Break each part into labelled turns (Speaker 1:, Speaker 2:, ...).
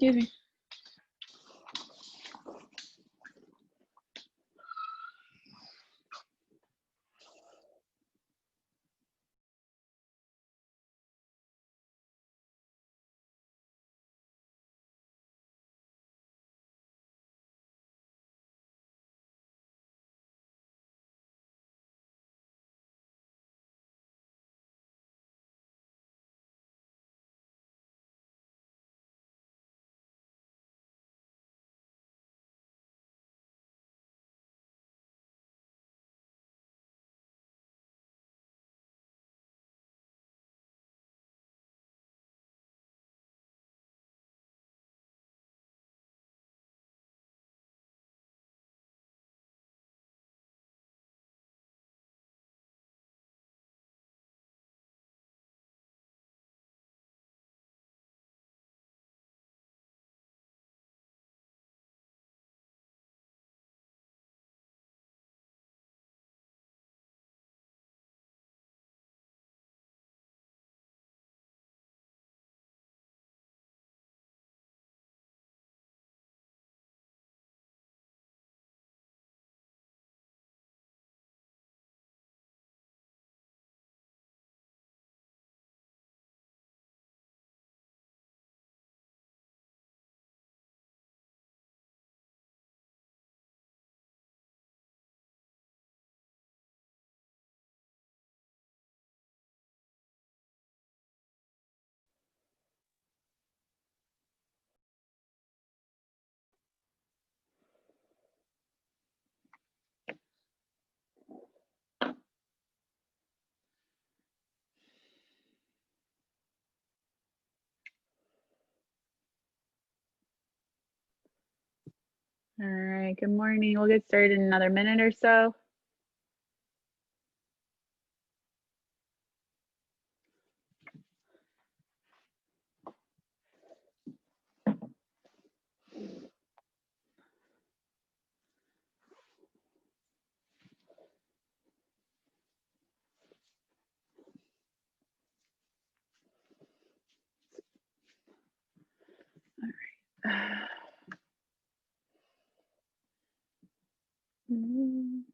Speaker 1: Excuse me. All right, good morning. We'll get started in another minute or so. All right.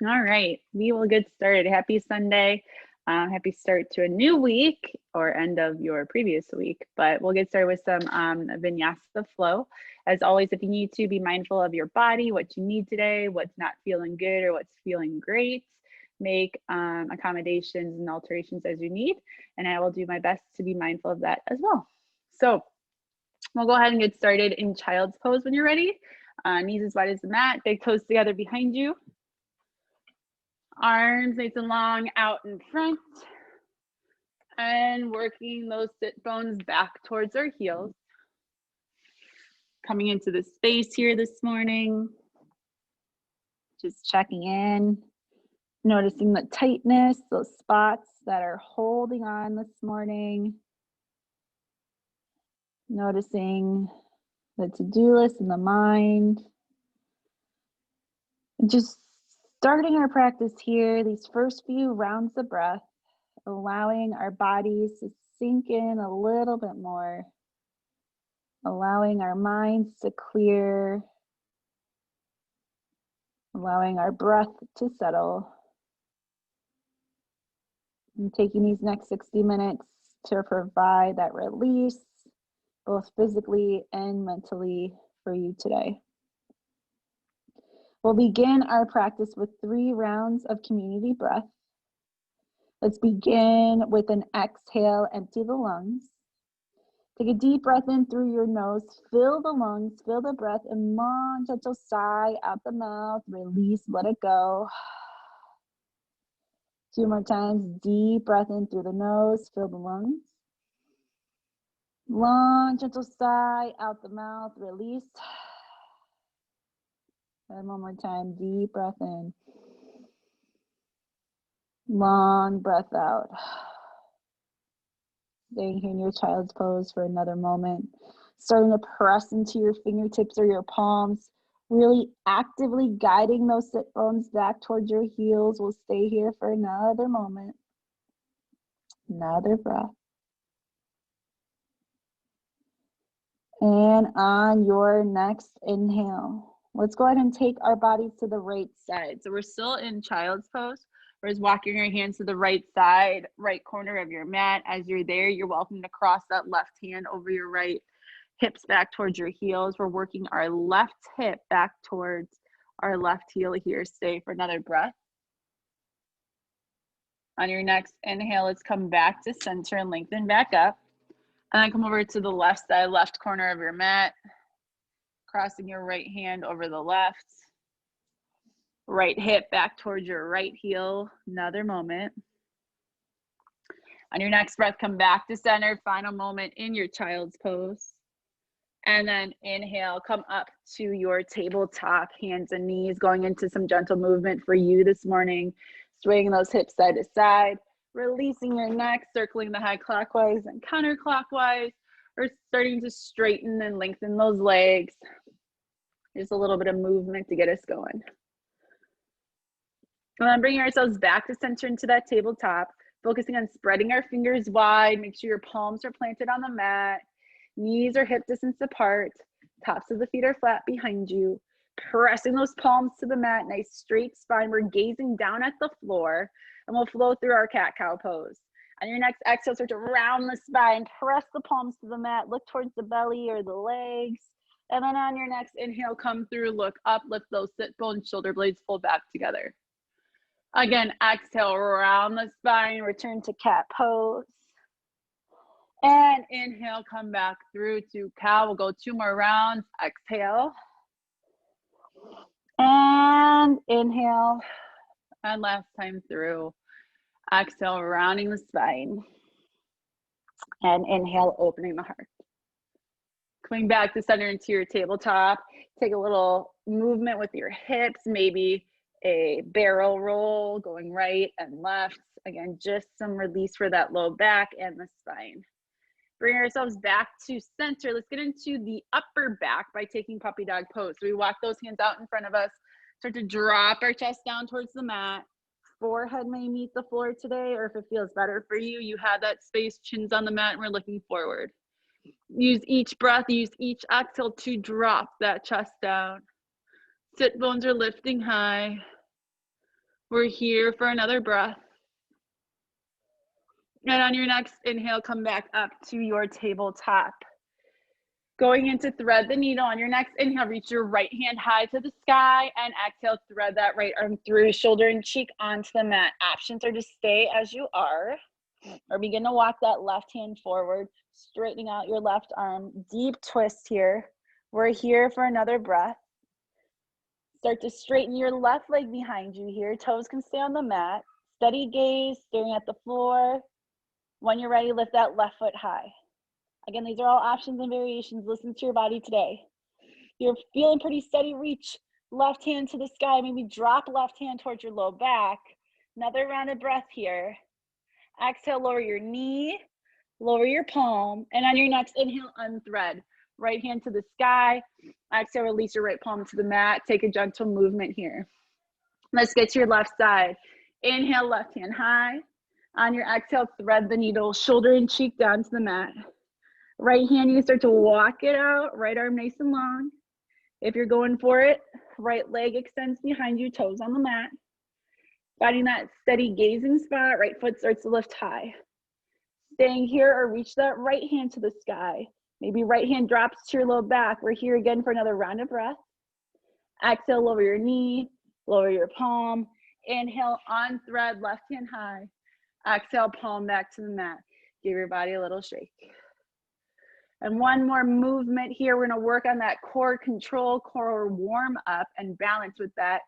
Speaker 1: All right, we will get started. Happy Sunday. Happy start to a new week or end of your previous week, but we'll get started with some Vinyasa flow. As always, if you need to, be mindful of your body, what you need today, what's not feeling good or what's feeling great. Make accommodations and alterations as you need, and I will do my best to be mindful of that as well. So we'll go ahead and get started in child's pose when you're ready. Knees as wide as the mat, big toes together behind you. Arms nice and long out in front, and working those sit bones back towards our heels. Coming into the space here this morning, just checking in, noticing the tightness, those spots that are holding on this morning. Noticing the to-do list in the mind. And just starting our practice here, these first few rounds of breath, allowing our bodies to sink in a little bit more, allowing our minds to clear, allowing our breath to settle, and taking these next 60 minutes to provide that release, both physically and mentally for you today. We'll begin our practice with 3 rounds of community breath. Let's begin with an exhale, empty the lungs. Take a deep breath in through your nose, fill the lungs, feel the breath, and long, gentle sigh out the mouth, release, let it go. 2 more times, deep breath in through the nose, fill the lungs. Long, gentle sigh out the mouth, release. And 1 more time, deep breath in. Long breath out. Staying here in your child's pose for another moment. Starting to press into your fingertips or your palms. Really actively guiding those sit bones back towards your heels. We'll stay here for another moment. Another breath. And on your next inhale, let's go ahead and take our bodies to the right side. So we're still in child's pose. We're just walking your hands to the right side, right corner of your mat. As you're there, you're welcome to cross that left hand over your right, hips back towards your heels. We're working our left hip back towards our left heel here. Stay for another breath. On your next inhale, let's come back to center and lengthen back up. And then come over to the left side, left corner of your mat. Crossing your right hand over the left. Right hip back towards your right heel. Another moment. On your next breath, come back to center. Final moment in your child's pose. And then inhale, come up to your tabletop, hands and knees, going into some gentle movement for you this morning. Swaying those hips side to side. Releasing your neck, circling the head clockwise and counterclockwise. Or starting to straighten and lengthen those legs. Just a little bit of movement to get us going. And then bringing ourselves back to center into that tabletop, focusing on spreading our fingers wide. Make sure your palms are planted on the mat. Knees are hip distance apart. Tops of the feet are flat behind you. Pressing those palms to the mat, nice straight spine. We're gazing down at the floor, and we'll flow through our cat-cow pose. On your next exhale, start to round the spine. Press the palms to the mat. Look towards the belly or the legs. And then on your next inhale, come through, look up, lift those sit bones, shoulder blades fold back together. Again, exhale, round the spine, return to cat pose. And inhale, come back through to cow. We'll go 2 more rounds. Exhale. And inhale. And last time through. Exhale, rounding the spine. And inhale, opening the heart. Coming back to center into your tabletop. Take a little movement with your hips, maybe a barrel roll going right and left. Again, just some release for that low back and the spine. Bring ourselves back to center. Let's get into the upper back by taking puppy dog pose. So we walk those hands out in front of us. Start to drop our chest down towards the mat. Forehead may meet the floor today, or if it feels better for you, you have that space, chins on the mat, and we're looking forward. Use each breath, use each exhale to drop that chest down. Sit bones are lifting high. We're here for another breath. And on your next inhale, come back up to your tabletop. Going into thread the needle. On your next inhale, reach your right hand high to the sky, and exhale, thread that right arm through shoulder and cheek onto the mat. Options are to stay as you are, or begin to walk that left hand forward, straightening out your left arm. Deep twist here. We're here for another breath. Start to straighten your left leg behind you here. Toes can stay on the mat. Steady gaze, staring at the floor. When you're ready, lift that left foot high. Again, these are all options and variations. Listen to your body today. If you're feeling pretty steady, reach left hand to the sky. Maybe drop left hand towards your low back. Another round of breath here. Exhale, lower your knee, lower your palm, and on your next inhale, unthread. Right hand to the sky. Exhale, release your right palm to the mat. Take a gentle movement here. Let's get to your left side. Inhale, left hand high. On your exhale, thread the needle, shoulder and cheek down to the mat. Right hand, you start to walk it out. Right arm nice and long. If you're going for it, right leg extends behind you, toes on the mat. Finding that steady gazing spot, right foot starts to lift high. Staying here, or reach that right hand to the sky. Maybe right hand drops to your low back. We're here again for another round of breath. Exhale, lower your knee, lower your palm. Inhale, on thread, left hand high. Exhale, palm back to the mat. Give your body a little shake. And one more movement here. We're gonna work on that core control, core warm up and balance with that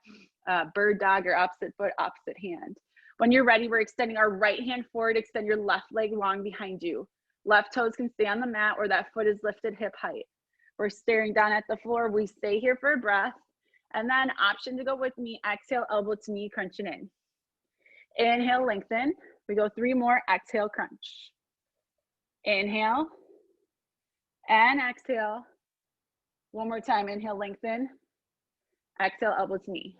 Speaker 1: bird dog or opposite foot, opposite hand. When you're ready, we're extending our right hand forward, extend your left leg long behind you. Left toes can stay on the mat or that foot is lifted hip height. We're staring down at the floor. We stay here for a breath. And then option to go with me, exhale, elbow to knee, crunching in. Inhale, lengthen. We go 3 more, exhale, crunch. Inhale and exhale. One more time, inhale, lengthen. Exhale, elbow to knee.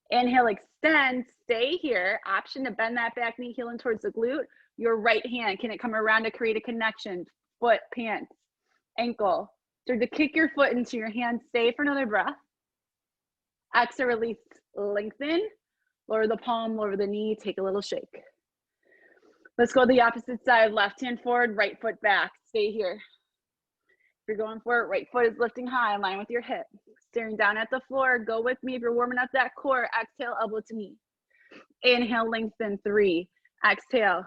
Speaker 1: Inhale, extend, stay here. Option to bend that back knee, heeling towards the glute. Your right hand, can it come around to create a connection? Foot, pants, ankle. Start to kick your foot into your hand. Stay for another breath. Exhale, release, lengthen. Lower the palm, lower the knee, take a little shake. Let's go to the opposite side. Left hand forward, right foot back. Stay here. If you're going for it, right foot is lifting high in line with your hip. Staring down at the floor. Go with me if you're warming up that core. Exhale, elbow to knee. Inhale, lengthen, 3. Exhale.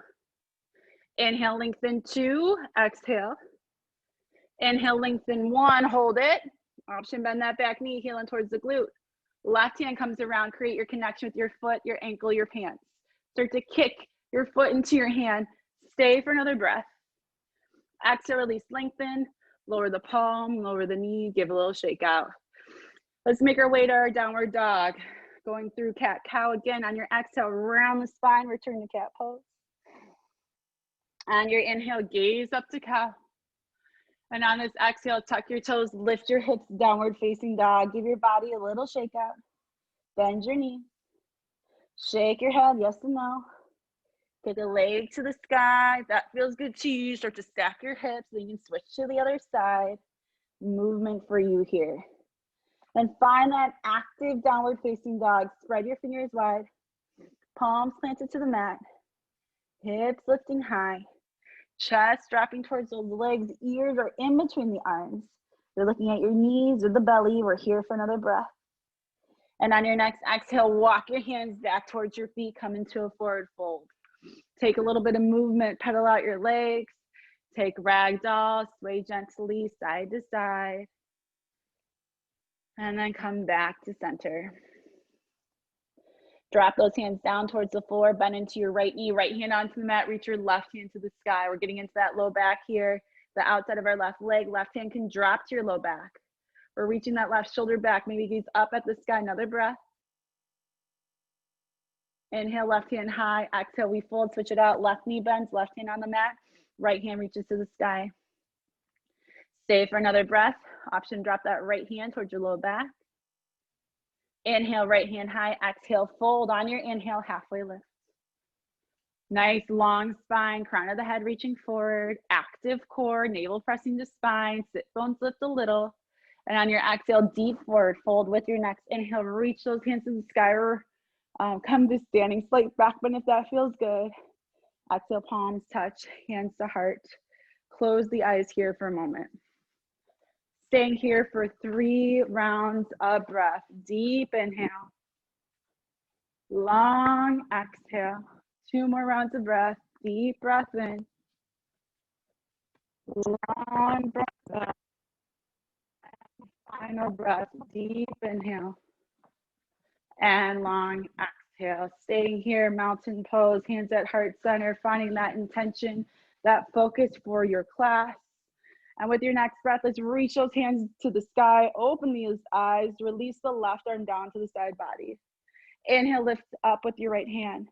Speaker 1: Inhale, lengthen, 2. Exhale. Inhale, lengthen, 1. Hold it. Option, bend that back knee, heeling towards the glute. Left hand comes around. Create your connection with your foot, your ankle, your pants. Start to kick your foot into your hand. Stay for another breath. Exhale, release, lengthen. Lower the palm, lower the knee, give a little shake out. Let's make our way to our downward dog. Going through cat cow again. On your exhale, round the spine, return to cat pose. On your inhale, gaze up to cow. And on this exhale, tuck your toes, lift your hips, downward facing dog. Give your body a little shake out. Bend your knee. Shake your head, yes and no. Take a leg to the sky. If that feels good to you, start to stack your hips. Then you can switch to the other side. Movement for you here. And find that active downward facing dog. Spread your fingers wide. Palms planted to the mat. Hips lifting high. Chest dropping towards those legs. Ears are in between the arms. You're looking at your knees or the belly. We're here for another breath. And on your next exhale, walk your hands back towards your feet. Come into a forward fold. Take a little bit of movement. Pedal out your legs. Take ragdoll. Sway gently side to side. And then come back to center. Drop those hands down towards the floor, bend into your right knee, right hand onto the mat, reach your left hand to the sky. We're getting into that low back here, the outside of our left leg. Left hand can drop to your low back. We're reaching that left shoulder back, maybe gaze up at the sky, another breath. Inhale, left hand high. Exhale, we fold, switch it out. Left knee bends, left hand on the mat, right hand reaches to the sky. Stay for another breath. Option, drop that right hand towards your low back. Inhale, right hand high. Exhale, fold on your inhale, halfway lift. Nice long spine, crown of the head reaching forward, active core, navel pressing to spine, sit bones lift a little. And on your exhale, deep forward fold with your next inhale, reach those hands to the sky or come to standing, slight back bend if that feels good. Exhale, palms touch, hands to heart. Close the eyes here for a moment. Staying here for 3 rounds of breath. Deep inhale. Long exhale. 2 more rounds of breath. Deep breath in. Long breath out. Final breath. Deep inhale. And long exhale. Staying here, mountain pose, hands at heart center, finding that intention, that focus for your class. And with your next breath, let's reach those hands to the sky, open these eyes, release the left arm down to the side body. Inhale, lift up with your right hand.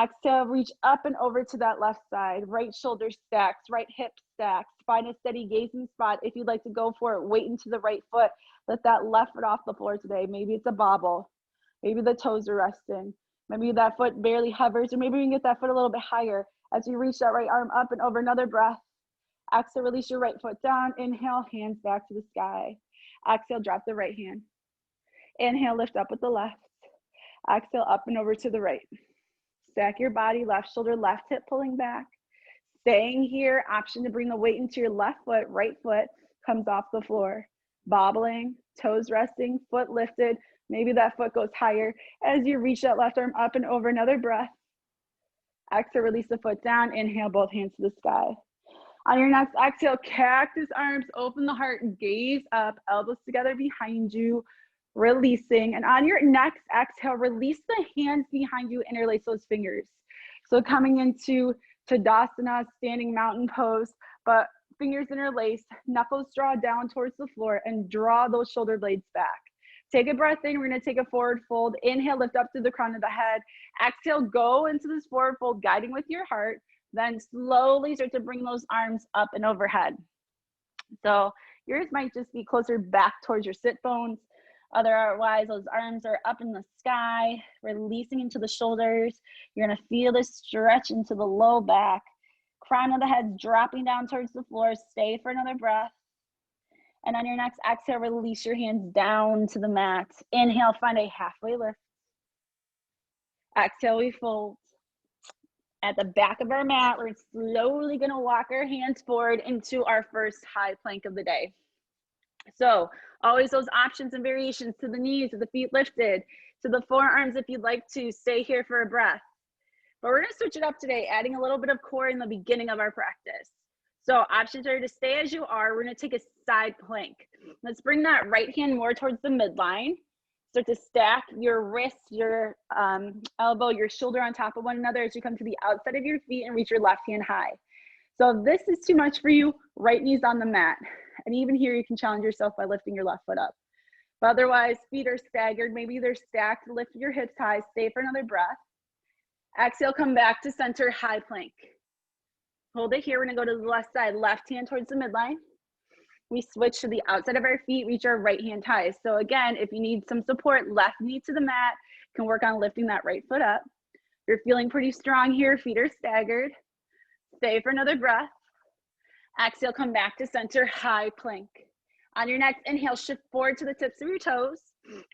Speaker 1: Exhale, reach up and over to that left side. Right shoulder stacks, right hip stacks. Find a steady gazing spot. If you'd like to go for it, weight into the right foot. Let that left foot off the floor today. Maybe it's a bobble. Maybe the toes are resting. Maybe that foot barely hovers, or maybe we can get that foot a little bit higher as you reach that right arm up and over. Another breath. Exhale, release your right foot down. Inhale, hands back to the sky. Exhale, drop the right hand. Inhale, lift up with the left. Exhale, up and over to the right. Stack your body, left shoulder, left hip pulling back. Staying here, option to bring the weight into your left foot, right foot comes off the floor. Bobbling, toes resting, foot lifted. Maybe that foot goes higher as you reach that left arm up and over. Another breath. Exhale, release the foot down. Inhale, both hands to the sky. On your next exhale, cactus arms, open the heart, gaze up, elbows together behind you, releasing. And on your next exhale, release the hands behind you, interlace those fingers. So coming into Tadasana, standing mountain pose, but fingers interlaced, knuckles draw down towards the floor and draw those shoulder blades back. Take a breath in. We're going to take a forward fold. Inhale, lift up through the crown of the head. Exhale, go into this forward fold, guiding with your heart. Then slowly start to bring those arms up and overhead. So yours might just be closer back towards your sit bones. Otherwise, those arms are up in the sky, releasing into the shoulders. You're going to feel this stretch into the low back. Crown of the head dropping down towards the floor. Stay for another breath. And on your next exhale, release your hands down to the mat. Inhale, find a halfway lift. Exhale, we fold. At the back of our mat, we're slowly going to walk our hands forward into our first high plank of the day. So always those options and variations to the knees, to the feet lifted, to the forearms if you'd like to stay here for a breath. But we're going to switch it up today, adding a little bit of core in the beginning of our practice. So options are to stay as you are. We're going to take a side plank. Let's bring that right hand more towards the midline. Start to stack your wrist, your elbow, your shoulder on top of one another as you come to the outside of your feet and reach your left hand high. So if this is too much for you, right knee's on the mat. And even here, you can challenge yourself by lifting your left foot up. But otherwise, feet are staggered. Maybe they're stacked. Lift your hips high. Stay for another breath. Exhale, come back to center, high plank. Hold it here. We're going to go to the left side. Left hand towards the midline. We switch to the outside of our feet, reach our right hand high. So again, if you need some support, left knee to the mat, can work on lifting that right foot up. You're feeling pretty strong here. Feet are staggered. Stay for another breath. Exhale, come back to center, high plank. On your next inhale, shift forward to the tips of your toes.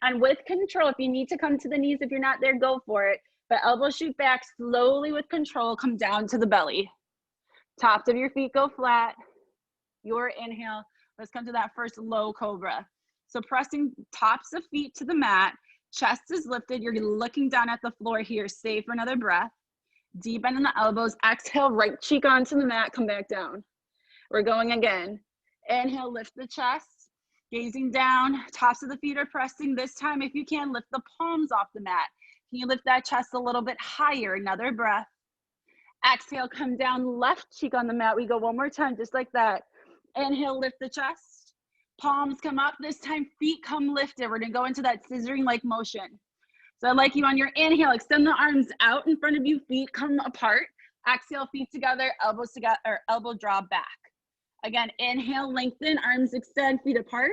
Speaker 1: And with control, if you need to come to the knees, if you're not there, go for it. But elbows shoot back slowly with control, come down to the belly. Tops of your feet go flat. Your inhale. Let's come to that first low cobra. So pressing tops of feet to the mat, chest is lifted. You're looking down at the floor here. Stay for another breath. Deep bend in the elbows. Exhale, right cheek onto the mat. Come back down. We're going again. Inhale, lift the chest. Gazing down. Tops of the feet are pressing. This time, if you can, lift the palms off the mat. Can you lift that chest a little bit higher? Another breath. Exhale, come down, left cheek on the mat. We go one more time, just like that. Inhale, lift the chest. Palms come up. This time, feet come lifted. We're going to go into that scissoring-like motion. So I'd like you on your inhale, extend the arms out in front of you. Feet come apart. Exhale, feet together, elbows together, or elbow draw back. Again, inhale, lengthen, arms extend, feet apart.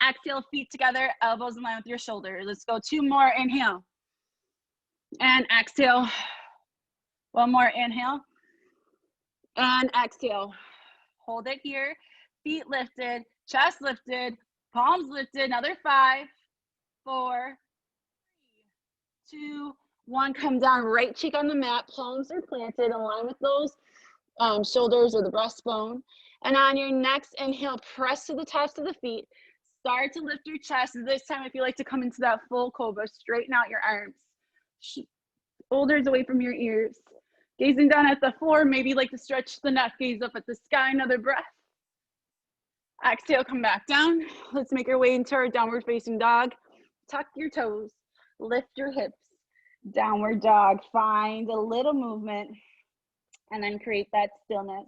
Speaker 1: Exhale, feet together, elbows in line with your shoulders. Let's go two more. Inhale. And exhale. One more. Inhale. And exhale. Hold it here. Feet lifted, chest lifted, palms lifted. Another 5, 4, 3, 2, 1. Come down, right cheek on the mat. Palms are planted, align with those shoulders or the breastbone. And on your next inhale, press to the tops of the feet. Start to lift your chest. This time, if you like to come into that full cobra, straighten out your arms. Shoulders away from your ears. Gazing down at the floor, maybe you like to stretch the neck, gaze up at the sky, another breath. Exhale, come back down. Let's make our way into our downward facing dog. Tuck your toes, lift your hips. Downward dog, find a little movement, and then create that stillness.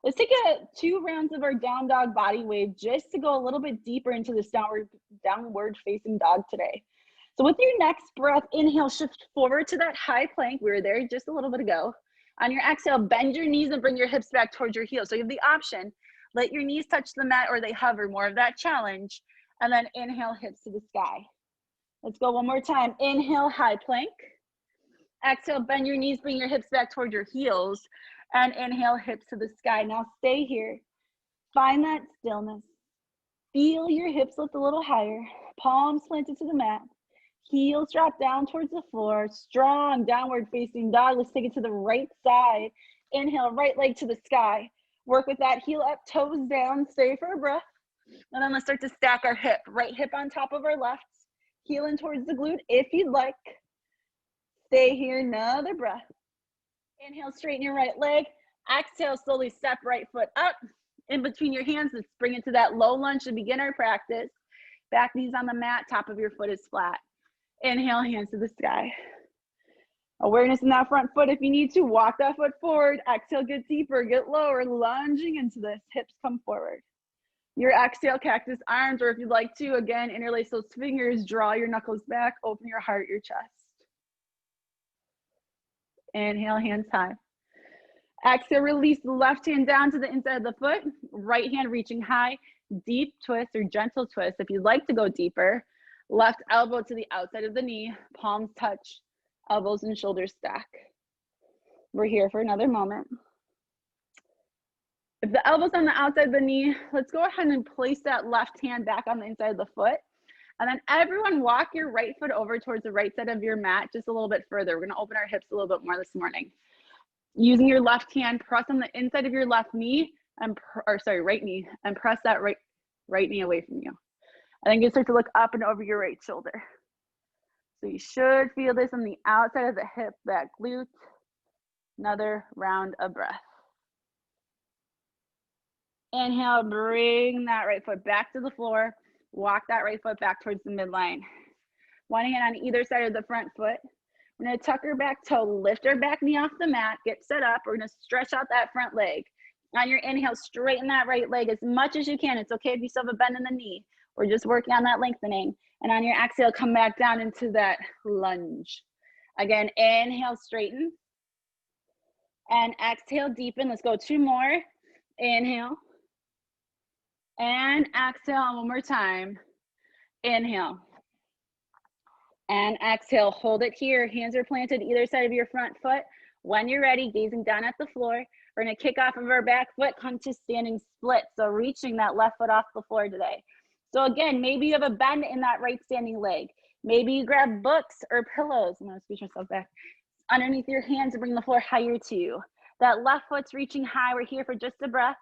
Speaker 1: Let's take 2 rounds of our down dog body wave just to go a little bit deeper into this downward facing dog today. So with your next breath, inhale, shift forward to that high plank. We were there just a little bit ago. On your exhale, bend your knees and bring your hips back towards your heels. So you have the option, let your knees touch the mat or they hover, more of that challenge. And then inhale, hips to the sky. Let's go one more time. Inhale, high plank. Exhale, bend your knees, bring your hips back towards your heels. And inhale, hips to the sky. Now stay here. Find that stillness. Feel your hips lift a little higher. Palms planted to the mat. Heels drop down towards the floor. Strong downward facing dog. Let's take it to the right side. Inhale, right leg to the sky. Work with that heel up, toes down. Stay for a breath. And then let's start to stack our hip. Right hip on top of our left. Heel in towards the glute if you'd like. Stay here, another breath. Inhale, straighten your right leg. Exhale, slowly step right foot up. In between your hands, let's bring it to that low lunge to begin our practice. Back knees on the mat, top of your foot is flat. Inhale, hands to the sky. Awareness in that front foot. If you need to, walk that foot forward. Exhale, get deeper, get lower, lunging into this. Hips come forward. Your exhale, cactus arms, or if you'd like to, again, interlace those fingers, draw your knuckles back, open your heart, your chest. Inhale, hands high. Exhale, release the left hand down to the inside of the foot, right hand reaching high, deep twist or gentle twist. If you'd like to go deeper, left elbow to the outside of the knee, palms touch, elbows and shoulders stack. We're here for another moment. If the elbow's on the outside of the knee, let's go ahead and place that left hand back on the inside of the foot. And then everyone walk your right foot over towards the right side of your mat just a little bit further. We're gonna open our hips a little bit more this morning. Using your left hand, press on the inside of your left knee, right knee, and press that right knee away from you. And then you start to look up and over your right shoulder. So you should feel this on the outside of the hip, that glute. Another round of breath. Inhale, bring that right foot back to the floor. Walk that right foot back towards the midline. One hand on either side of the front foot. We're gonna tuck our back toe, lift our back knee off the mat, get set up. We're gonna stretch out that front leg. On your inhale, straighten that right leg as much as you can. It's okay if you still have a bend in the knee. We're just working on that lengthening. And on your exhale, come back down into that lunge. Again, inhale, straighten. And exhale, deepen. Let's go 2 more. Inhale. And exhale one more time. Inhale. And exhale, hold it here. Hands are planted either side of your front foot. When you're ready, gazing down at the floor, we're gonna kick off of our back foot, come to standing split. So reaching that left foot off the floor today. So again, maybe you have a bend in that right standing leg. Maybe you grab books or pillows. I'm gonna squeeze myself back. Underneath your hands and bring the floor higher to you. That left foot's reaching high. We're here for just a breath.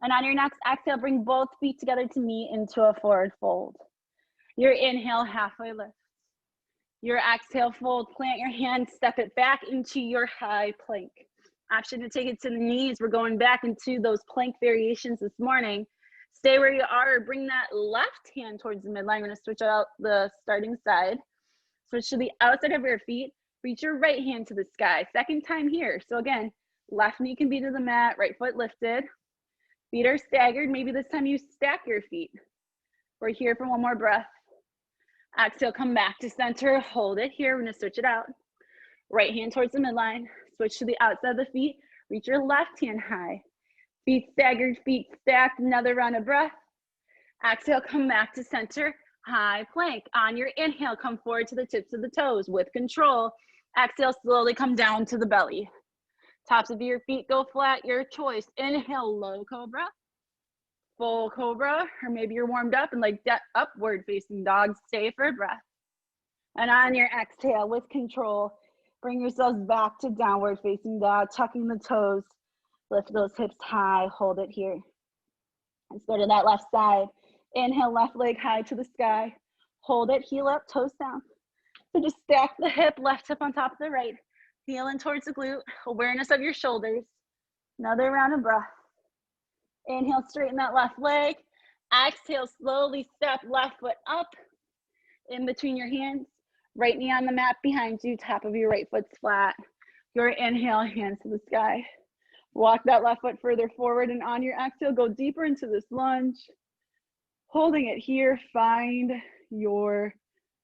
Speaker 1: And on your next exhale, bring both feet together to meet into a forward fold. Your inhale, halfway lift. Your exhale, fold, plant your hand, step it back into your high plank. Option to take it to the knees. We're going back into those plank variations this morning. Stay where you are, or bring that left hand towards the midline. We're gonna switch out the starting side. Switch to the outside of your feet. Reach your right hand to the sky. Second time here. So again, left knee can be to the mat, right foot lifted. Feet are staggered. Maybe this time you stack your feet. We're here for one more breath. Exhale, come back to center. Hold it here. We're gonna switch it out. Right hand towards the midline. Switch to the outside of the feet. Reach your left hand high. Feet staggered, feet stacked. Another round of breath. Exhale, come back to center. High plank. On your inhale, come forward to the tips of the toes with control. Exhale, slowly come down to the belly. Tops of your feet go flat, your choice. Inhale, low cobra, full cobra, or maybe you're warmed up and like that upward facing dog. Stay for a breath. And on your exhale, with control, bring yourselves back to downward facing dog, tucking the toes. Lift those hips high, hold it here. Let's go to that left side. Inhale, left leg high to the sky. Hold it, heel up, toes down. So just stack the hip, left hip on top of the right. Heel in towards the glute, awareness of your shoulders. Another round of breath. Inhale, straighten that left leg. Exhale, slowly step left foot up in between your hands. Right knee on the mat behind you, top of your right foot's flat. Your inhale, hands to the sky. Walk that left foot further forward, and on your exhale, go deeper into this lunge. Holding it here, find your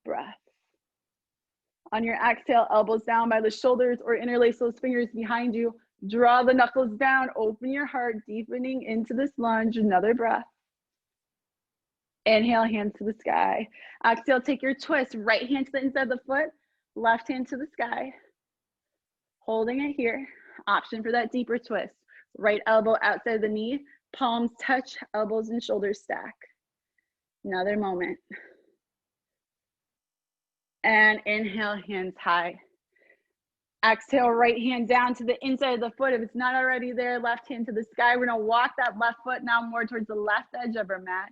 Speaker 1: breath. On your exhale, elbows down by the shoulders or interlace those fingers behind you. Draw the knuckles down, open your heart, deepening into this lunge. Another breath. Inhale, hands to the sky. Exhale, take your twist. Right hand to the inside of the foot, left hand to the sky. Holding it here. Option for that deeper twist. Right elbow outside the knee, palms touch, elbows and shoulders stack. Another moment. And inhale, hands high. Exhale, right hand down to the inside of the foot. If it's not already there, left hand to the sky. We're gonna walk that left foot now more towards the left edge of our mat.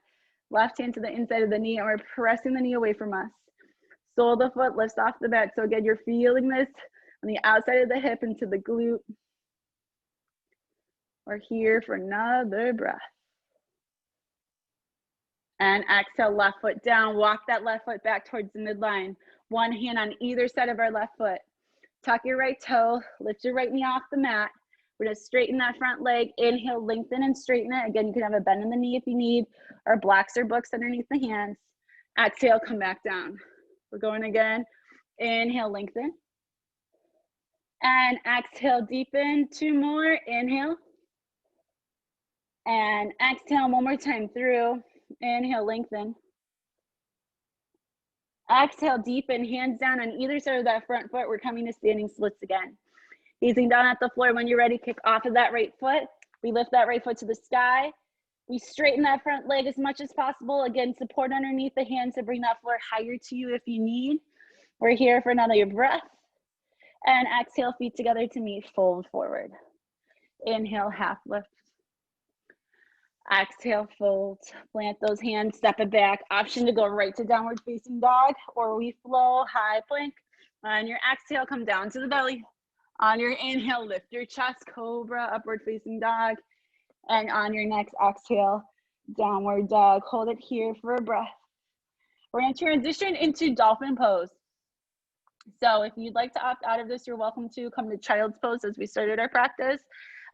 Speaker 1: Left hand to the inside of the knee, and we're pressing the knee away from us. Sole of the foot lifts off the bed. So again, you're feeling this on the outside of the hip into the glute. We're here for another breath. And exhale, left foot down. Walk that left foot back towards the midline. One hand on either side of our left foot. Tuck your right toe, lift your right knee off the mat.
Speaker 2: We're gonna straighten that front leg. Inhale, lengthen and straighten it. Again, you can have a bend in the knee if you need, or blocks or books underneath the hands. Exhale, come back down. We're going again. Inhale, lengthen. And exhale, deepen. 2 more. Inhale. And exhale one more time through. Inhale, lengthen. Exhale, deepen. Hands down on either side of that front foot. We're coming to standing splits again. Gazing down at the floor. When you're ready, kick off of that right foot. We lift that right foot to the sky. We straighten that front leg as much as possible. Again, support underneath the hands to bring that floor higher to you if you need. We're here for another breath. And exhale, feet together to meet, fold forward. Inhale, half lift. Exhale, fold. Plant those hands, step it back. Option to go right to downward facing dog, or we flow, high plank. On your exhale, come down to the belly. On your inhale, lift your chest, cobra, upward facing dog. And on your next exhale, downward dog. Hold it here for a breath. We're going to transition into dolphin pose. So if you'd like to opt out of this, you're welcome to come to child's pose as we started our practice.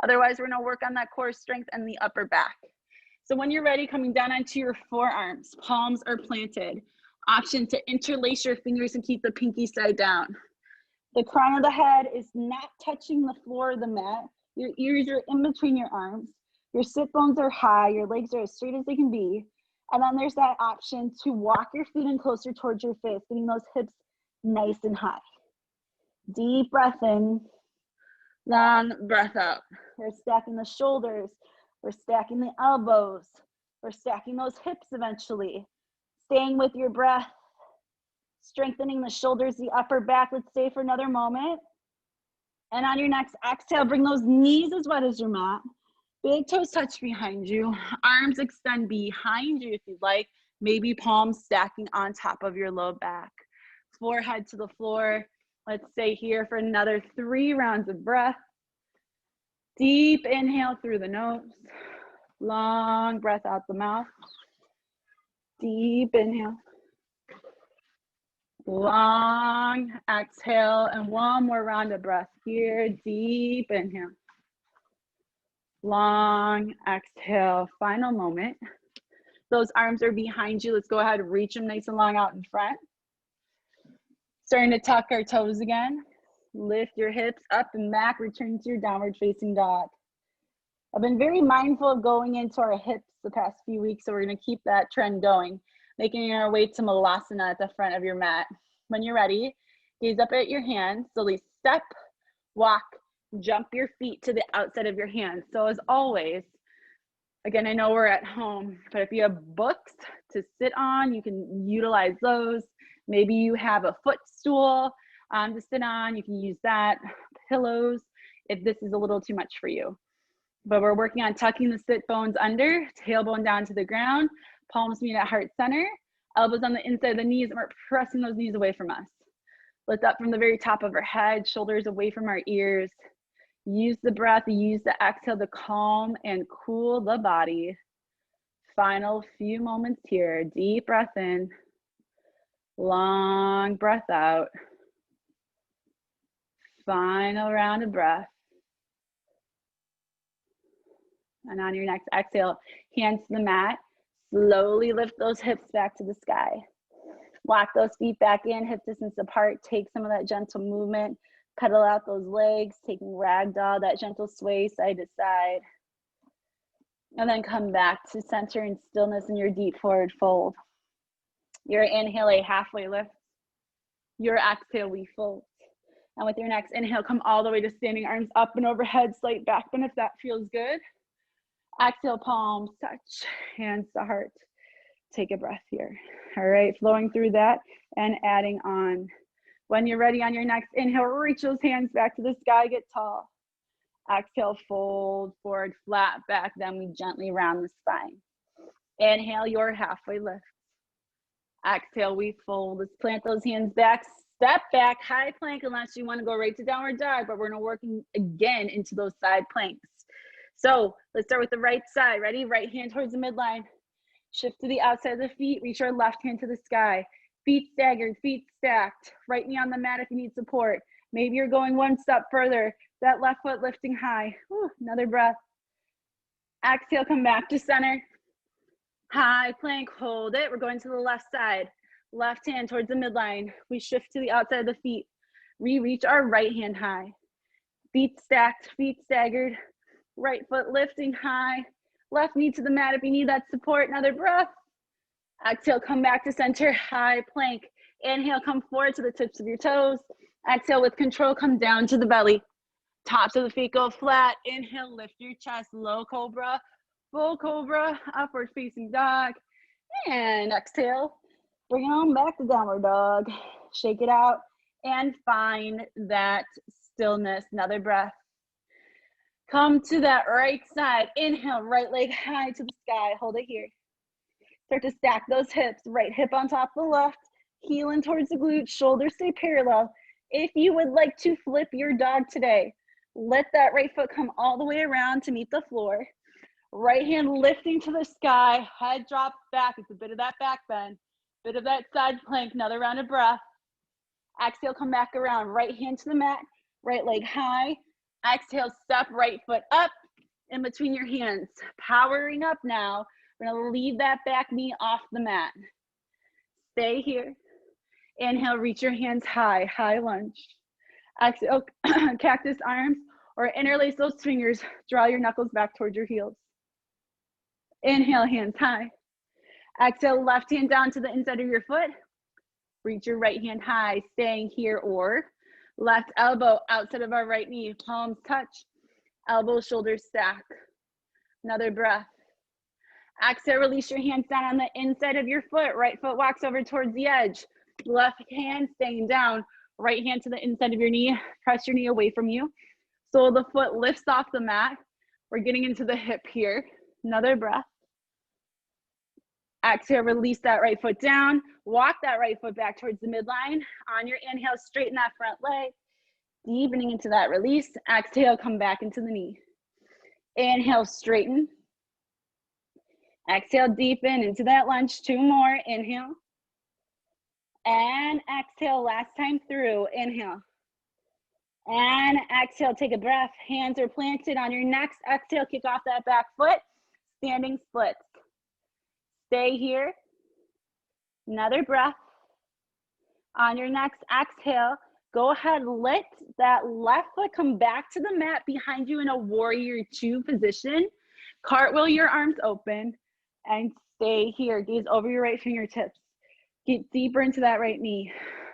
Speaker 2: Otherwise, we're going to work on that core strength and the upper back. So when you're ready, coming down onto your forearms, palms are planted. Option to interlace your fingers and keep the pinky side down. The crown of the head is not touching the floor of the mat. Your ears are in between your arms. Your sit bones are high. Your legs are as straight as they can be. And then there's that option to walk your feet in closer towards your face, getting those hips nice and high. Deep breath in, long breath out. We're stacking the shoulders. We're stacking the elbows. We're stacking those hips eventually. Staying with your breath. Strengthening the shoulders, the upper back. Let's stay for another moment. And on your next exhale, bring those knees as wide as your mat. Big toes touch behind you. Arms extend behind you if you'd like. Maybe palms stacking on top of your low back. Forehead to the floor. Let's stay here for another 3 rounds of breath. Deep inhale through the nose. Long breath out the mouth. Deep inhale. Long exhale, and one more round of breath here. Deep inhale. Long exhale, final moment. Those arms are behind you. Let's go ahead and reach them nice and long out in front. Starting to tuck our toes again. Lift your hips up and back, return to your downward facing dog. I've been very mindful of going into our hips the past few weeks, so we're gonna keep that trend going, making our way to Malasana at the front of your mat. When you're ready, gaze up at your hands, slowly step, walk, jump your feet to the outside of your hands. So as always, again, I know we're at home, but if you have books to sit on, you can utilize those. Maybe you have a footstool to sit on, you can use that. Pillows, if this is a little too much for you. But we're working on tucking the sit bones under, tailbone down to the ground, palms meet at heart center, elbows on the inside of the knees, and we're pressing those knees away from us. Lift up from the very top of our head, shoulders away from our ears. Use the breath, use the exhale to calm and cool the body. Final few moments here. Deep breath in, long breath out. Final round of breath. And on your next exhale, hands to the mat. Slowly lift those hips back to the sky. Walk those feet back in, hip distance apart. Take some of that gentle movement. Pedal out those legs, taking ragdoll, that gentle sway side to side. And then come back to center and stillness in your deep forward fold. Your inhale, a halfway lift. Your exhale, we fold. And with your next inhale, come all the way to standing, arms up and overhead, slight back bend if that feels good. Exhale, palms touch, hands to heart. Take a breath here. All right, flowing through that and adding on. When you're ready on your next inhale, reach those hands back to the sky, get tall. Exhale, fold forward, flat back, then we gently round the spine. Inhale, your halfway lift. Exhale, we fold. Let's plant those hands back, step back, high plank, unless you want to go right to downward dog, but we're gonna work again into those side planks. So let's start with the right side. Ready? Right hand towards the midline. Shift to the outside of the feet, reach our left hand to the sky. Feet staggered, feet stacked. Right knee on the mat if you need support. Maybe you're going one step further. That left foot lifting high. Whew, another breath. Exhale, come back to center. High plank, hold it. We're going to the left side. Left hand towards the midline. We shift to the outside of the feet. We reach our right hand high. Feet stacked, feet staggered. Right foot lifting high. Left knee to the mat if you need that support. Another breath. Exhale, come back to center, high plank. Inhale, come forward to the tips of your toes. Exhale, with control, come down to the belly. Tops of the feet go flat. Inhale, lift your chest, low cobra, full cobra, upward facing dog. And exhale, bring it on back to downward dog. Shake it out and find that stillness. Another breath. Come to that right side. Inhale, right leg high to the sky. Hold it here. Start to stack those hips. Right hip on top of the left. Heeling towards the glutes. Shoulders stay parallel. If you would like to flip your dog today, let that right foot come all the way around to meet the floor. Right hand lifting to the sky. Head drops back. It's a bit of that back bend. Bit of that side plank. Another round of breath. Exhale, come back around. Right hand to the mat. Right leg high. Exhale, step right foot up in between your hands. Powering up now. We're gonna leave that back knee off the mat. Stay here. Inhale, reach your hands high, high lunge. Exhale, cactus arms, or interlace those fingers. Draw your knuckles back towards your heels. Inhale, hands high. Exhale, left hand down to the inside of your foot. Reach your right hand high, staying here, or left elbow outside of our right knee. Palms touch, elbows, shoulders stack. Another breath. Exhale, release your hands down on the inside of your foot. Right foot walks over towards the edge. Left hand staying down. Right hand to the inside of your knee. Press your knee away from you. Sole of the foot lifts off the mat. We're getting into the hip here. Another breath. Exhale, release that right foot down. Walk that right foot back towards the midline. On your inhale, straighten that front leg. Deepening into that release. Exhale, come back into the knee. Inhale, straighten. Exhale, deepen into that lunge. Two more. Inhale. And exhale, last time through. Inhale. And exhale, take a breath. Hands are planted on your next exhale. Kick off that back foot. Standing splits. Stay here. Another breath. On your next exhale, go ahead, let that left foot come back to the mat behind you in a warrior two position. Cartwheel your arms open and stay here. Gaze over your right fingertips. Get deeper into that right knee.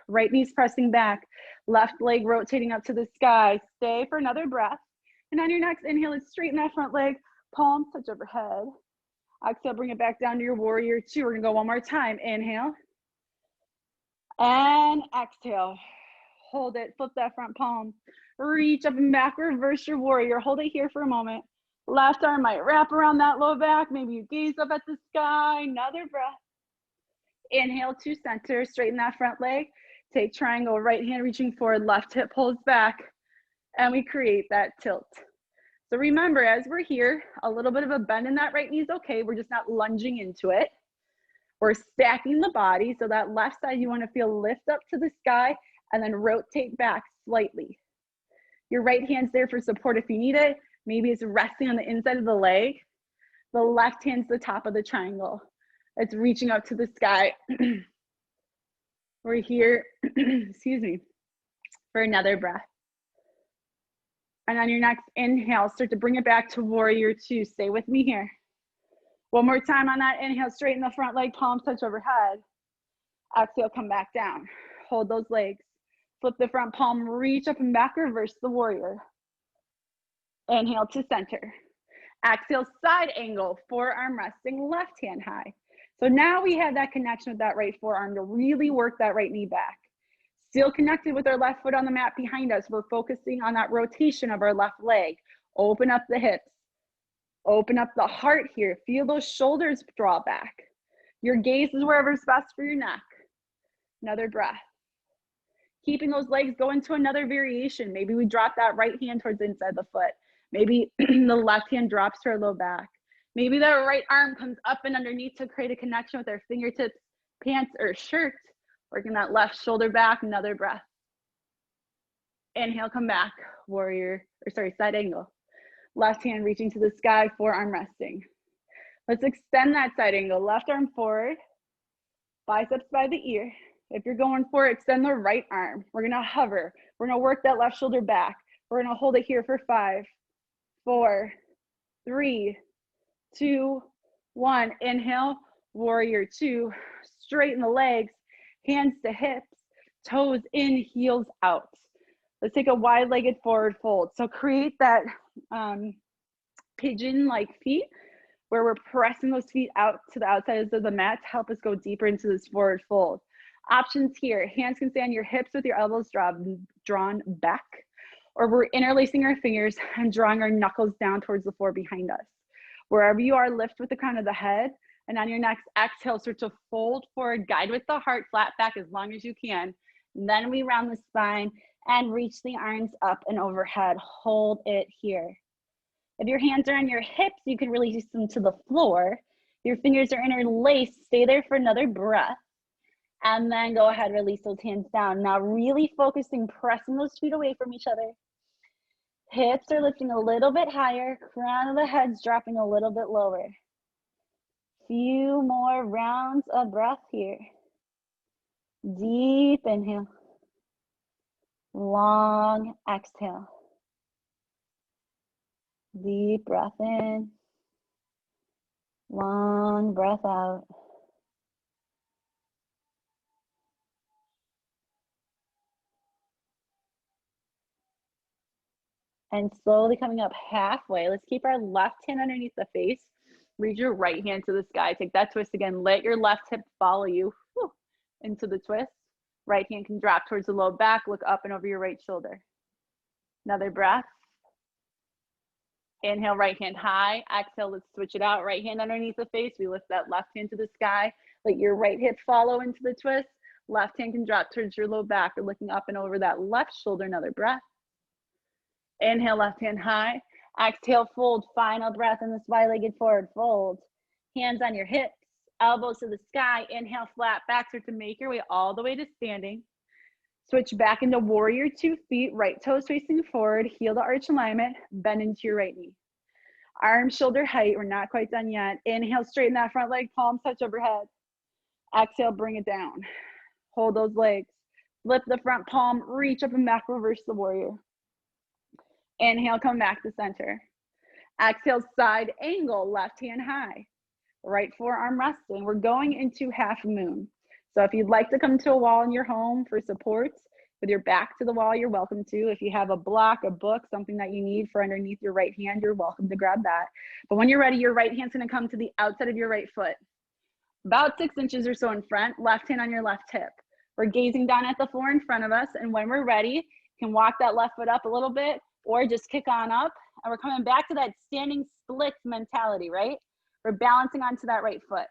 Speaker 2: Right knee's pressing back. Left leg rotating up to the sky. Stay for another breath. And on your next inhale, let's straighten that front leg. Palms touch overhead. Exhale, bring it back down to your warrior two. We're gonna go one more time. Inhale. And exhale. Hold it, flip that front palm. Reach up and back, reverse your warrior. Hold it here for a moment. Left arm might wrap around that low back. Maybe you gaze up at the sky. Another breath. Inhale to center, straighten that front leg. Take triangle, right hand reaching forward, left hip pulls back, and we create that tilt. So remember, as we're here, a little bit of a bend in that right knee is okay. We're just not lunging into it. We're stacking the body, so that left side you want to feel lift up to the sky and then rotate back slightly. Your right hand's there for support if you need it. Maybe it's resting on the inside of the leg. The left hand's the top of the triangle. It's reaching up to the sky. We're here, excuse me, for another breath. And on your next inhale, start to bring it back to warrior two. Stay with me here. One more time on that inhale, straighten the front leg, palms touch overhead. Exhale, come back down. Hold those legs. Flip the front palm, reach up and back, reverse the warrior. Inhale to center. Exhale, side angle, forearm resting, left hand high. So now we have that connection with that right forearm to really work that right knee back. Still connected with our left foot on the mat behind us. We're focusing on that rotation of our left leg. Open up the hips. Open up the heart here. Feel those shoulders draw back. Your gaze is wherever's best for your neck. Another breath. Keeping those legs going to another variation. Maybe we drop that right hand towards the inside of the foot. Maybe the left hand drops to our low back. Maybe that right arm comes up and underneath to create a connection with our fingertips, pants, or shirt. Working that left shoulder back, another breath. Inhale, come back.
Speaker 1: warrior, or sorry, side angle. Left hand reaching to the sky, forearm resting. Let's extend that side angle. Left arm forward, biceps by the ear. If you're going for it, extend the right arm. We're gonna hover. We're gonna work that left shoulder back. We're gonna hold it here for 5, 4, 3, 2, 1. Inhale, warrior 2. Straighten the legs, hands to hips, toes in, heels out. Let's take a wide-legged forward fold. So create that pigeon-like feet where we're pressing those feet out to the outsides of the mat to help us go deeper into this forward fold. Options here, hands can stay on your hips with your elbows drawn back, or we're interlacing our fingers and drawing our knuckles down towards the floor behind us. Wherever you are, lift with the crown of the head, and on your next exhale, start to fold forward, guide with the heart, flat back as long as you can. And then we round the spine and reach the arms up and overhead. Hold it here. If your hands are on your hips, you can release them to the floor. Your fingers are interlaced. Stay there for another breath. And then go ahead, release those hands down. Now really focusing, pressing those feet away from each other. Hips are lifting a little bit higher. Crown of the head's dropping a little bit lower. Few more rounds of breath here. Deep inhale. Long exhale. Deep breath in. Long breath out. And slowly coming up halfway. Let's keep our left hand underneath the face. Reach your right hand to the sky. Take that twist again. Let your left hip follow you into the twist. Right hand can drop towards the low back. Look up and over your right shoulder. Another breath. Inhale, right hand high. Exhale, let's switch it out. Right hand underneath the face. We lift that left hand to the sky. Let your right hip follow into the twist. Left hand can drop towards your low back or looking up and over that left shoulder. Another breath. Inhale, left hand high. Exhale, fold. Final breath in this wide-legged forward fold. Hands on your hips, elbows to the sky. Inhale, flat back. Start to make your way all the way to standing. Switch back into warrior 2 feet, right toes facing forward, heel to arch alignment, bend into your right knee. Arms shoulder height, we're not quite done yet. Inhale, straighten that front leg, palms touch overhead. Exhale, bring it down. Hold those legs. Flip the front palm, reach up and back, reverse the warrior. Inhale, come back to center. Exhale, side angle, left hand high. Right forearm resting. We're going into half moon. So if you'd like to come to a wall in your home for support with your back to the wall, you're welcome to. If you have a block, a book, something that you need for underneath your right hand, you're welcome to grab that. But when you're ready, your right hand's gonna come to the outside of your right foot. About 6 inches or so in front, left hand on your left hip. We're gazing down at the floor in front of us, and when we're ready, you can walk that left foot up a little bit or just kick on up. And we're coming back to that standing splits mentality, right? We're balancing onto that right foot.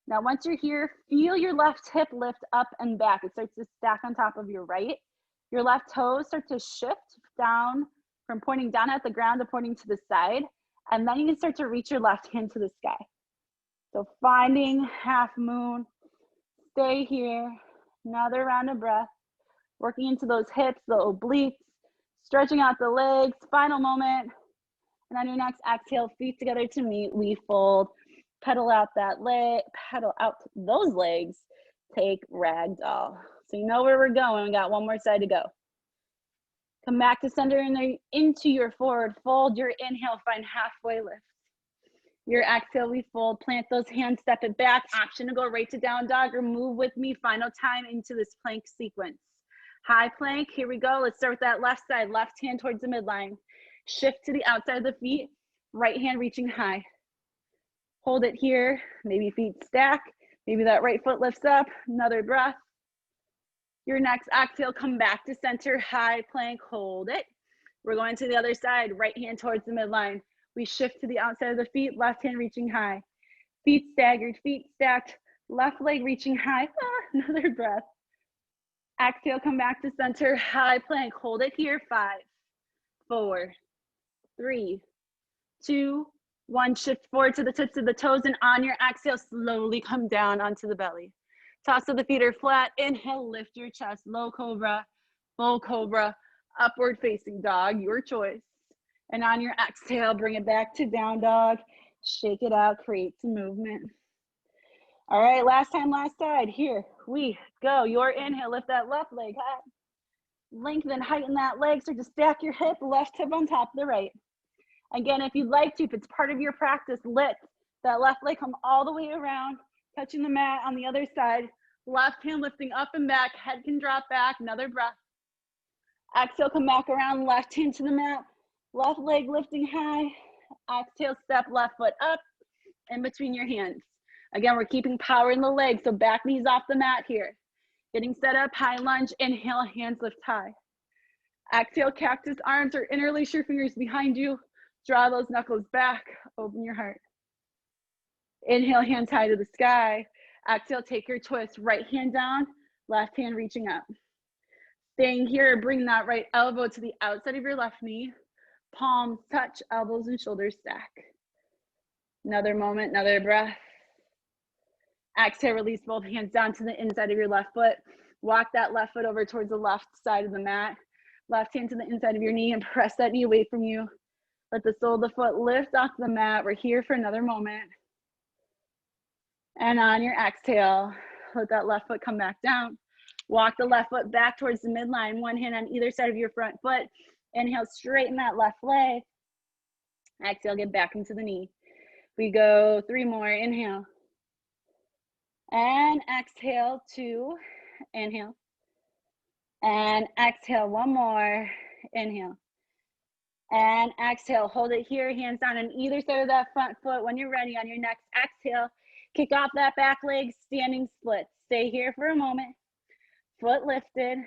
Speaker 1: Now, once you're here, feel your left hip lift up and back. It starts to stack on top of your right. Your left toes start to shift down from pointing down at the ground to pointing to the side. And then you can start to reach your left hand to the sky. So finding half moon, stay here. Another round of breath. Working into those hips, the obliques, stretching out the legs, final moment. And on your next exhale, feet together to meet, we fold. Pedal out that leg, pedal out those legs, take ragdoll. So you know where we're going. We got one more side to go. Come back to center into your forward fold. Your inhale, find halfway lift. Your exhale, we fold, plant those hands, step it back. Option to go right to down dog or move with me. Final time into this plank sequence. High plank, here we go. Let's start with that left side, left hand towards the midline. Shift to the outside of the feet, right hand reaching high. Hold it here, maybe feet stack, maybe that right foot lifts up, another breath. Your next exhale, come back to center, high plank, hold it. We're going to the other side, right hand towards the midline. We shift to the outside of the feet, left hand reaching high. Feet staggered, feet stacked, left leg reaching high, another breath. Exhale, come back to center, high plank, hold it here, 5, 4, 3, 2, 1, shift forward to the tips of the toes, and on your exhale, slowly come down onto the belly. Toss of the feet are flat. Inhale, lift your chest, low cobra, full cobra,
Speaker 2: upward facing dog, your choice. And on your exhale, bring it back to down dog. Shake it out, create some movement. All right, last time, last side. Here we go. Your inhale, lift that left leg high. Lengthen, heighten that leg. Start to stack your hip, left hip on top of the right. Again, if you'd like to, if it's part of your practice, let that left leg come all the way around, touching the mat on the other side. Left hand lifting up and back, head can drop back, another breath. Exhale, come back around, left hand to the mat, left leg lifting high. Exhale, step left foot up in between your hands. Again, we're keeping power in the legs, so back knees off the mat here. Getting set up, high lunge, inhale, hands lift high. Exhale, cactus arms or interlace your fingers behind you. Draw those knuckles back, open your heart. Inhale, hands high to the sky. Exhale, take your twist, right hand down, left hand reaching up. Staying here, bring that right elbow to the outside of your left knee. Palms touch, elbows and shoulders stack. Another moment, another breath. Exhale, release both hands down to the inside of your left foot. Walk that left foot over towards the left side of the mat. Left hand to the inside of your knee and press that knee away from you. Let the sole of the foot lift off the mat. We're here for another moment. And on your exhale, let that left foot come back down. Walk the left foot back towards the midline. One hand on either side of your front foot. Inhale, straighten that left leg. Exhale, get back into the knee. We go 3 more. Inhale. And exhale, 2. Inhale. And exhale, 1 more. Inhale. And exhale, hold it here, hands down on either side of that front foot. When you're ready, on your next exhale, kick off that back leg, standing split. Stay here for a moment. Foot lifted,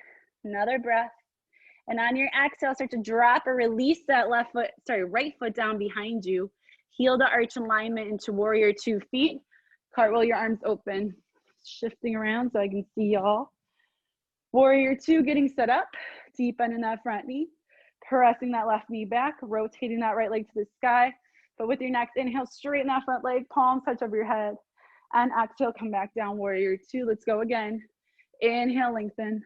Speaker 2: another breath. And on your exhale, start to drop or release that right foot down behind you. Heel to arch alignment into warrior 2 feet. Cartwheel your arms open. Shifting around so I can see y'all. Warrior 2, getting set up. Deep bend in that front knee. Pressing that left knee back, rotating that right leg to the sky. But with your next inhale, straighten that front leg, palms touch over your head. And exhale, come back down, warrior 2. Let's go again. Inhale, lengthen.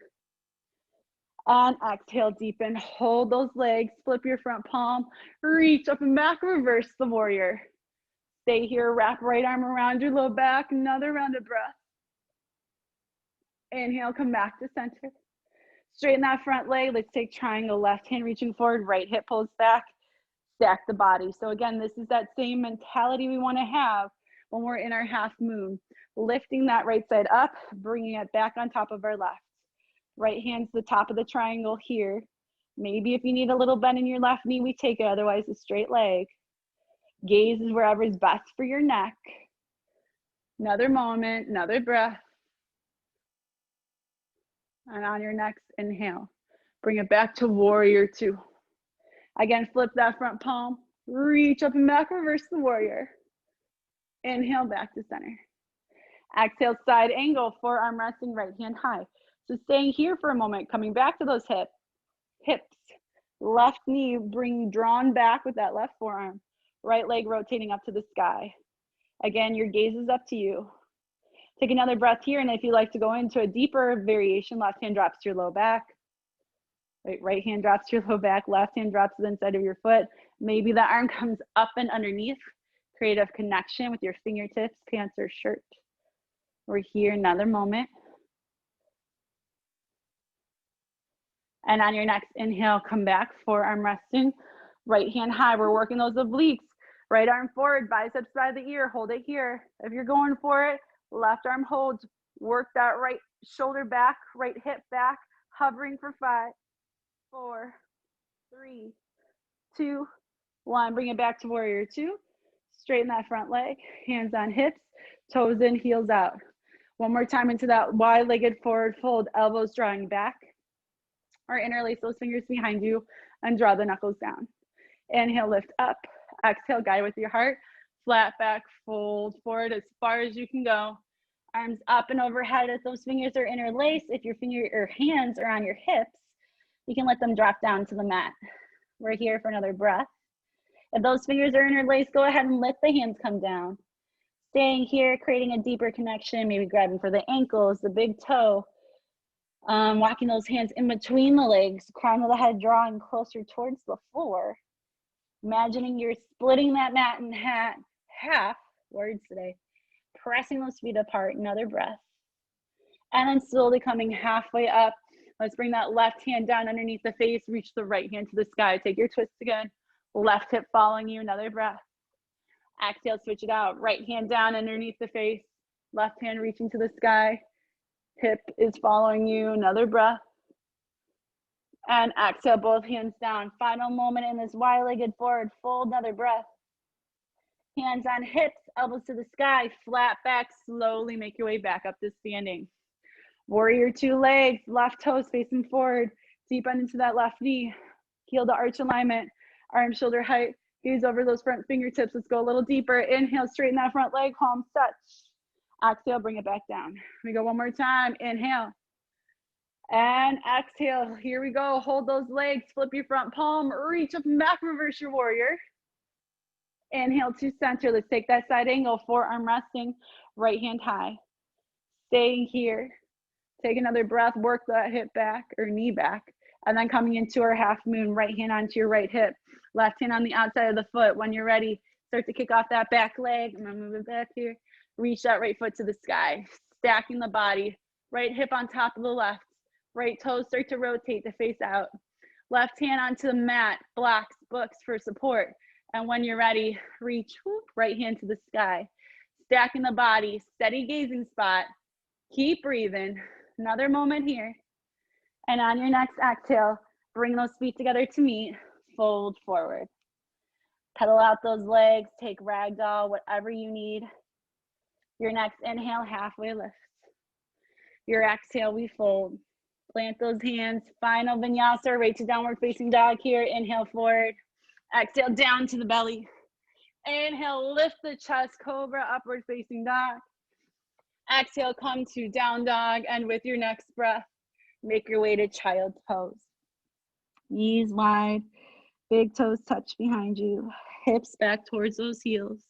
Speaker 2: And exhale, deepen. Hold those legs, flip your front palm, reach up and back, reverse the warrior. Stay here, wrap right arm around your low back, another round of breath. Inhale, come back to center. Straighten that front leg. Let's take triangle, left hand reaching forward, right hip pulls back, stack the body. So again, this is that same mentality we want to have when we're in our half moon. Lifting that right side up, bringing it back on top of our left. Right hand's the top of the triangle here. Maybe if you need a little bend in your left knee, we take it, otherwise a straight leg. Gaze is wherever is best for your neck. Another moment, another breath. And on your next inhale, bring it back to warrior 2. Again, flip that front palm, reach up and back, reverse the warrior. Inhale, back to center. Exhale, side angle, forearm resting, right hand high. So staying here for a moment, coming back to those hips. Left knee, bring drawn back with that left forearm. Right leg rotating up to the sky. Again, your gaze is up to you. Take another breath here, and if you like to go into a deeper variation, left hand drops to your low back. Right hand drops to your low back, left hand drops to the inside of your foot. Maybe the arm comes up and underneath. Creative connection with your fingertips, pants, or shirt. We're here, another moment. And on your next inhale, come back, forearm resting, right hand high. We're working those obliques. Right arm forward, biceps by the ear, hold it here. If you're going for it, left arm holds, work that right shoulder back, right hip back, hovering for 5, 4, 3, 2, 1. Bring it back to warrior 2. Straighten that front leg, hands on hips, toes in, heels out. One more time into that wide-legged forward fold, elbows drawing back. Or interlace those fingers behind you and draw the knuckles down. Inhale, lift up. Exhale, guide with your heart. Flat back, fold forward as far as you can go. Arms up and overhead as those fingers are interlaced. If your hands are on your hips, you can let them drop down to the mat. We're here for another breath. If those fingers are interlaced, go ahead and let the hands come down. Staying here, creating a deeper connection, maybe grabbing for the ankles, the big toe. Walking those hands in between the legs, crown of the head drawing closer towards the floor. Imagining you're splitting that mat in half, words today, pressing those feet apart, another breath. And then slowly coming halfway up. Let's bring that left hand down underneath the face, reach the right hand to the sky. Take your twist again. Left hip following you, another breath. Exhale, switch it out. Right hand down underneath the face, left hand reaching to the sky. Hip is following you, another breath. And exhale, both hands down. Final moment in this wide-legged forward fold, another breath. Hands on hips, elbows to the sky, flat back, slowly make your way back up to standing. Warrior two legs, left toes facing forward, deep end into that left knee, heel to arch alignment, arm shoulder height, gaze over those front fingertips. Let's go a little deeper. Inhale, straighten that front leg, palms touch. Exhale, bring it back down. We go one more time. Inhale. And exhale. Here we go. Hold those legs, flip your front palm, reach up and back, reverse your warrior. Inhale to center. Let's take that side angle, forearm resting, right hand high. Staying here. Take another breath, work that hip back or knee back. And then coming into our half moon, right hand onto your right hip, left hand on the outside of the foot. When you're ready, start to kick off that back leg. I'm gonna move it back here. Reach that right foot to the sky, stacking the body. Right hip on top of the left. Right toes start to rotate to face out. Left hand onto the mat, blocks, books for support. And when you're ready, reach, whoop, right hand to the sky. Stacking the body, steady gazing spot. Keep breathing. Another moment here. And on your next exhale, bring those feet together to meet, fold forward. Pedal out those legs, take ragdoll, whatever you need. Your next inhale, halfway lift. Your exhale, we fold. Plant those hands, final vinyasa, right to downward facing dog here. Inhale forward, exhale down to the belly. Inhale, lift the chest, cobra, upward facing dog. Exhale, come to down dog, and with your next breath, make your way to child's pose. Knees wide, big toes touch behind you, hips back towards those heels.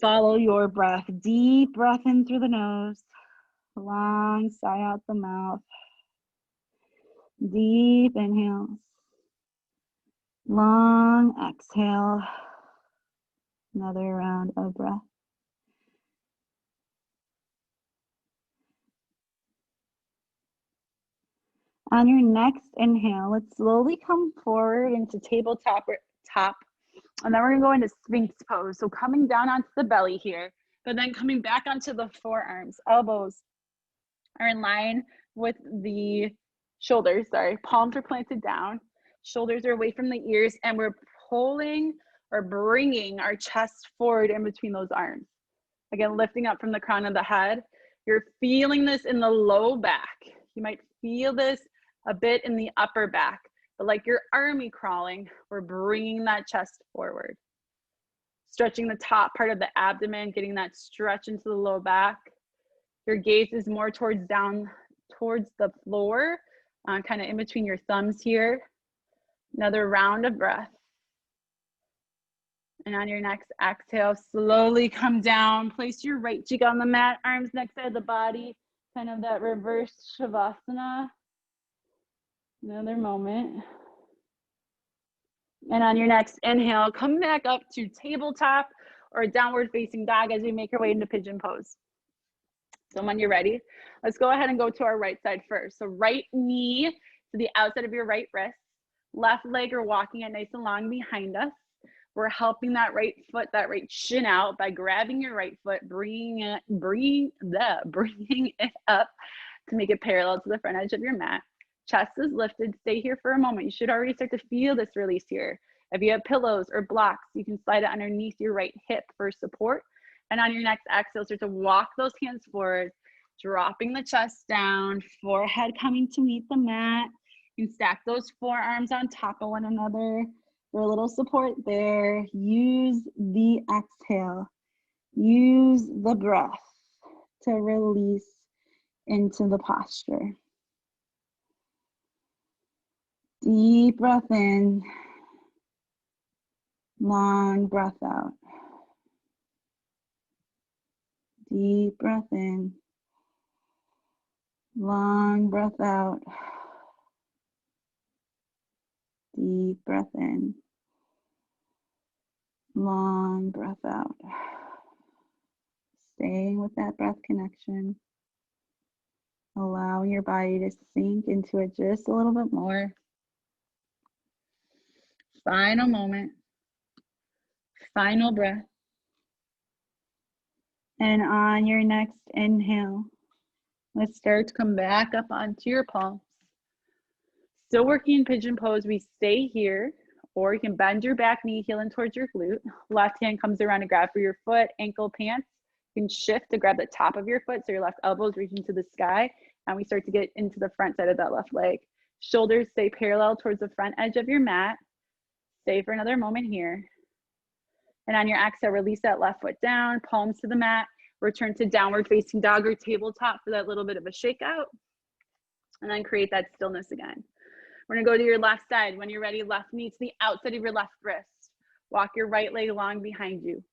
Speaker 2: Follow your breath, deep breath in through the nose, long sigh out the mouth. Deep inhales, long exhale, another round of breath. On your next inhale, let's slowly come forward into tabletop top, and then we're gonna go into Sphinx pose. So coming down onto the belly here, but then coming back onto the forearms. Elbows are in line with the shoulders, palms are planted down, shoulders are away from the ears, and we're pulling or bringing our chest forward in between those arms. Again, lifting up from the crown of the head. You're feeling this in the low back. You might feel this a bit in the upper back, but like you're army crawling, we're bringing that chest forward. Stretching the top part of the abdomen, getting that stretch into the low back. Your gaze is more towards down, towards the floor, kind of in between your thumbs here. Another round of breath. And on your next exhale, slowly come down. Place your right cheek on the mat, arms next side of the body, kind of that reverse shavasana. Another moment. And on your next inhale, come back up to tabletop or downward facing dog as we make our way into pigeon pose. So when you're ready, let's go ahead and go to our right side first. So right knee to the outside of your right wrist, left leg are walking it nice and long behind us. We're helping that right foot, that right shin out by grabbing your right foot, bringing it up to make it parallel to the front edge of your mat. Chest is lifted. Stay here for a moment. You should already start to feel this release here. If you have pillows or blocks, you can slide it underneath your right hip for support. And on your next exhale, start to walk those hands forward, dropping the chest down, forehead coming to meet the mat. You can stack those forearms on top of one another for a little support there. Use the exhale. Use the breath to release into the posture. Deep breath in, long breath out. Deep breath in,
Speaker 1: Long breath out. Deep breath in. Long breath out. Staying with that breath connection. Allowing your body to sink into it just a little bit more. Final moment. Final breath. And on your next inhale, let's start to come back up onto your palms. Still working in pigeon pose, we stay here, or you can bend your back knee, heel in towards your glute. Left hand comes around to grab for your foot, ankle, pants. You can shift to grab the top of your foot so your left elbow is reaching to the sky, and we start to get into the front side of that left leg. Shoulders stay parallel towards the front edge of your mat. Stay for another moment here. And on your exhale, release that left foot down, palms to the mat. Return to downward facing dog or tabletop for that little bit of a shakeout. And then create that stillness again. We're gonna go to your left side. When you're ready, left knee to the outside of your left wrist. Walk your right leg along behind you.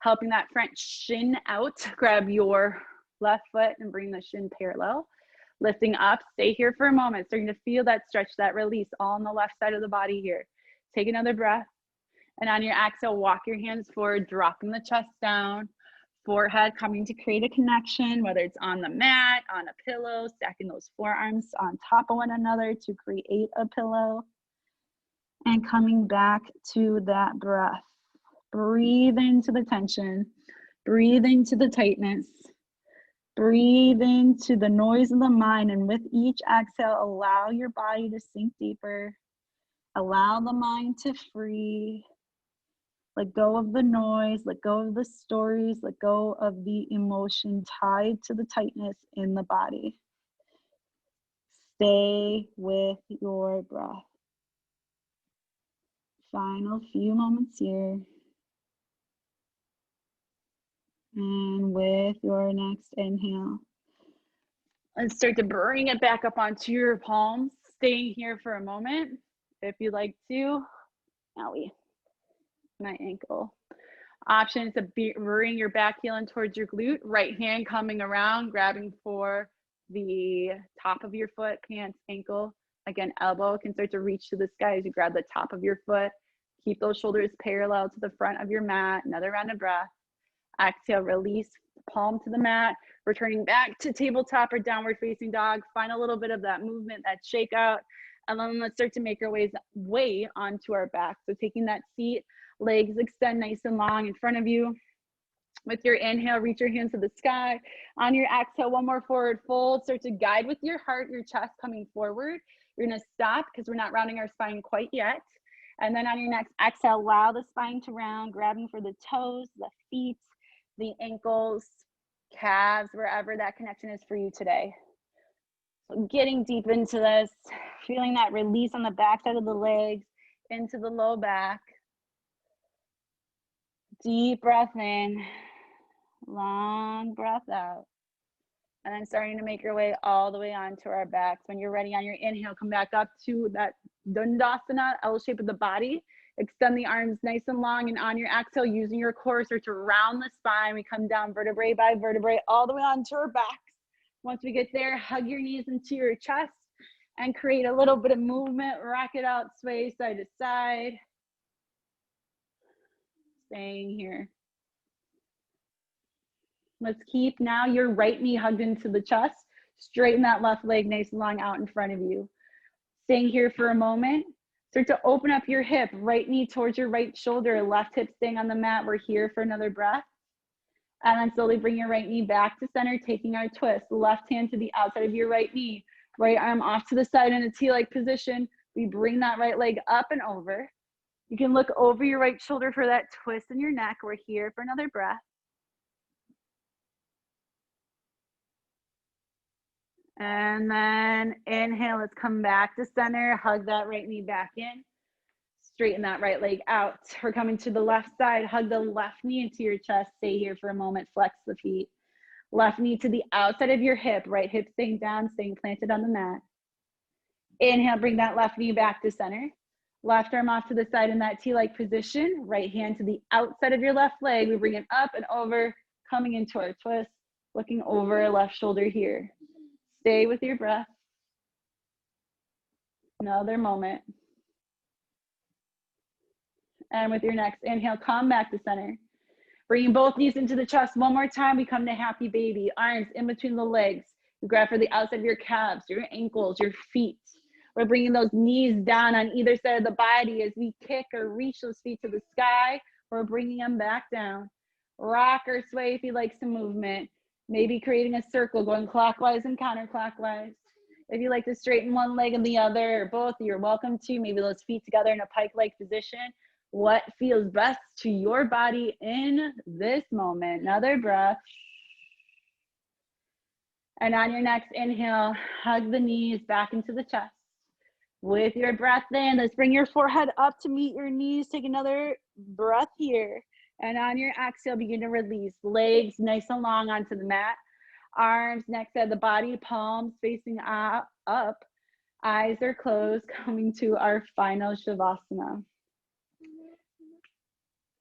Speaker 1: Helping that front shin out, grab your left foot and bring the shin parallel. Lifting up, stay here for a moment. Starting to feel that stretch, that release all on the left side of the body here. Take another breath. And on your exhale, walk your hands forward, dropping the chest down. Forehead coming to create a connection, whether it's on the mat, on a pillow, stacking those forearms on top of one another to create a pillow. And coming back to that breath. Breathe into the tension. Breathe into the tightness. Breathe into the noise of the mind. And with each exhale, allow your body to sink deeper. Allow the mind to free. Let go of the noise, let go of the stories, let go of the emotion tied to the tightness in the body. Stay with your breath. Final few moments here. And with your next inhale, let's start to bring it back up onto your palms. Staying here for a moment. If you'd like to, owie, my ankle. Option is to bring your back heel in towards your glute, right hand coming around, grabbing for the top of your foot, pants, ankle. Again, elbow can start to reach to the sky as you grab the top of your foot. Keep those shoulders parallel to the front of your mat. Another round of breath. Exhale, release, palm to the mat, returning back to tabletop or downward facing dog. Find a little bit of that movement, that shake out. And then let's start to make our way onto our back. So taking that seat, legs extend nice and long in front of you. With your inhale, reach your hands to the sky. On your exhale, one more forward fold. Start to guide with your heart, your chest coming forward. You're gonna stop because we're not rounding our spine quite yet. And then on your next exhale, allow the spine to round, grabbing for the toes, the feet, the ankles, calves, wherever that connection is for you today. So getting deep into this, feeling that release on the back side of the legs, into the low back. Deep breath in, long breath out. And then starting to make your way all the way onto our backs. When you're ready on your inhale, come back up to that Dandasana, L shape of the body. Extend the arms nice and long, and on your exhale, using your core, start to round the spine. We come down vertebrae by vertebrae all the way onto our backs. Once we get there, hug your knees into your chest and create a little bit of movement. Rock it out, sway side to side. Staying here. Let's keep now your right knee hugged into the chest. Straighten that left leg nice and long out in front of you. Staying here for a moment. Start to open up your hip, right knee towards your right shoulder, left hip staying on the mat. We're here for another breath. And then slowly bring your right knee back to center, taking our twist. Left hand to the outside of your right knee. Right arm off to the side in a T-like position. We bring that right leg up and over. You can look over your right shoulder for that twist in your neck. We're here for another breath. And then inhale, let's come back to center. Hug that right knee back in. Straighten that right leg out. We're coming to the left side. Hug the left knee into your chest. Stay here for a moment. Flex the feet. Left knee to the outside of your hip. Right hip staying down, staying planted on the mat. Inhale, bring that left knee back to center. Left arm off to the side in that T-like position. Right hand to the outside of your left leg. We bring it up and over, coming into our twist. Looking over left shoulder here. Stay with your breath. Another moment. And with your next inhale, come back to center. Bringing both knees into the chest. One more time, we come to happy baby. Arms in between the legs. You grab for the outside of your calves, your ankles, your feet. We're bringing those knees down on either side of the body as we kick or reach those feet to the sky. We're bringing them back down. Rock or sway if you like some movement. Maybe creating a circle going clockwise and counterclockwise. If you like to straighten one leg and the other or both, you're welcome to. Maybe those feet together in a pike-like position. What feels best to your body in this moment? Another breath. And on your next inhale, hug the knees back into the chest. With your breath in, let's bring your forehead up to meet your knees. Take another breath here. And on your exhale, begin to release. Legs nice and long onto the mat. Arms next to the body, palms facing up. Eyes are closed, coming to our final Shavasana.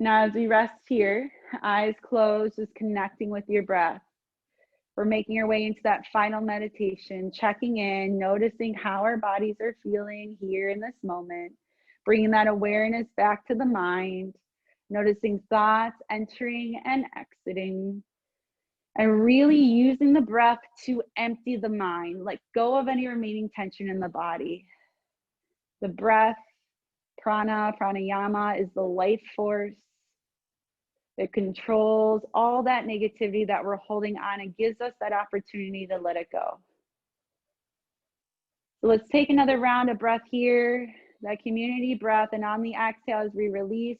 Speaker 1: Now, as we rest here, eyes closed, just connecting with your breath. We're making our way into that final meditation, checking in, noticing how our bodies are feeling here in this moment, bringing that awareness back to the mind, noticing thoughts entering and exiting, and really using the breath to empty the mind, let go of any remaining tension in the body. The breath, pranayama is the life force. It controls all that negativity that we're holding on and gives us that opportunity to let it go. So let's take another round of breath here, that community breath, and on the exhale as we release,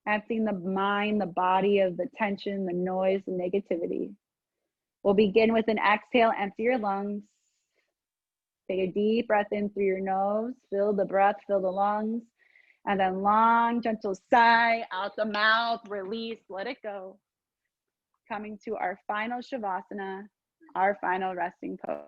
Speaker 1: emptying the mind, the body of the tension, the noise, the negativity. We'll begin with an exhale, empty your lungs. Take a deep breath in through your nose, fill the breath, fill the lungs. And then long, gentle sigh out the mouth, release, let it go. Coming to our final Shavasana, our final resting pose.